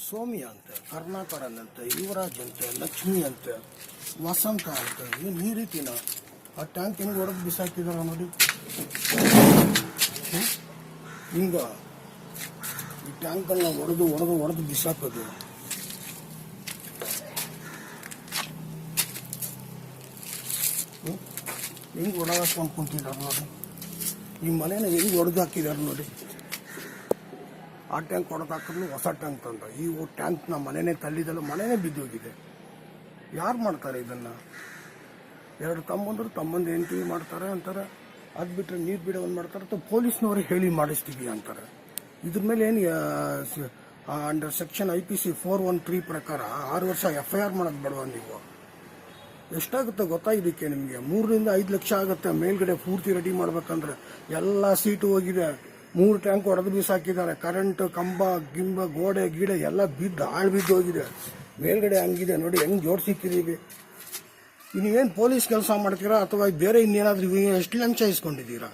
ಸೋಮ್ಯ ಅಂತೆ, ಕರ್ಣಾಕರನ್ ಅಂತೆ, ಯುವರಾಜ್ ಅಂತೆ, ಲಕ್ಷ್ಮಿ ಅಂತೆ, ವಸಂತ ಅಂತೆ. ಏನು ಈ ರೀತಿನ ಆ ಟ್ಯಾಂಕ್ ಹೆಂಗೆ ಹೊಡೆದು ಬಿಸಾಕಿದಾರ ನೋಡಿ. ಹಿಂಗ ಈ ಟ್ಯಾಂಕನ್ನ ಹೊಡೆದು ಬಿಸಾಕೋದು. ಹೆಂಗೆ ಹೊಡೆದಾಕೊಂಡು ಕುಂತಿದ್ದಾರೆ ನೋಡಿ. ಈ ಮನೇನ ಹೆಂಗೆ ಹೊಡೆದು ಹಾಕಿದ್ದಾರೆ ನೋಡಿ. ಆ ಟ್ಯಾಂಕ್ ಹೊಡೆದು ಹಾಕಿದ್ರು ಹೊಸ ಟ್ಯಾಂಕ್ ತಂದ. ಈ ಟ್ಯಾಂಕ್ ನಮ್ಮ ಮನೆಯೇ ತಳ್ಳಿದಲ್ಲ, ಮನೆಯೇ ಬಿದ್ದೋಗಿದೆ. ಯಾರು ಮಾಡ್ತಾರೆ ಇದನ್ನು? ಎರಡು ತಮ್ಮಂದು ಹೆಂಡತಿ ಮಾಡ್ತಾರೆ ಅಂತಾರೆ. ಅದು ಬಿಟ್ಟರೆ ನೀರು ಬಿಡೋದು ಮಾಡ್ತಾರೆ ಅಥವಾ ಪೊಲೀಸ್ನವ್ರಿಗೆ ಹೇಳಿ ಮಾಡಿಸ್ತೀವಿ ಅಂತಾರೆ. ಇದ್ರ ಮೇಲೆ ಏನು ಅಂಡರ್ ಸೆಕ್ಷನ್ IPC 413 ಪ್ರಕಾರ 6 ವರ್ಷ FIR ಮಾಡೋದು ಬೇಡವಾ ನೀವು? ಎಷ್ಟಾಗುತ್ತೆ ಗೊತ್ತಾ ಇದಕ್ಕೆ ನಿಮಗೆ? 3 ರಿಂದ 5 ಲಕ್ಷ ಆಗುತ್ತೆ ಮೇಲ್ಗಡೆ ಪೂರ್ತಿ ರೆಡಿ ಮಾಡ್ಬೇಕಂದ್ರೆ. ಎಲ್ಲ ಸೀಟು ಹೋಗಿದೆ, 3 ಟ್ಯಾಂಕ್ ಹೊಡೆದು ಬೀಸಾಕಿದ್ದಾರೆ. ಕರೆಂಟ್ ಕಂಬ ಗಿಂಬ ಗೋಡೆ ಗೀಡೆ ಎಲ್ಲ ಬಿದ್ದು ಹೋಗಿದೆ. ಮೇಲ್ಗಡೆ ಹಂಗಿದೆ ನೋಡಿ, ಹೆಂಗೆ ಜೋಡಿಸಿಕ್ಕಿದ್ದೀವಿ. ನೀವೇನು ಪೊಲೀಸ್ ಕೆಲಸ ಮಾಡ್ತೀರಾ ಅಥವಾ ಬೇರೆ ಇನ್ನೇನಾದ್ರೂ ಎಷ್ಟು ಲಂಚ ಇಸ್ಕೊಂಡಿದ್ದೀರಾ?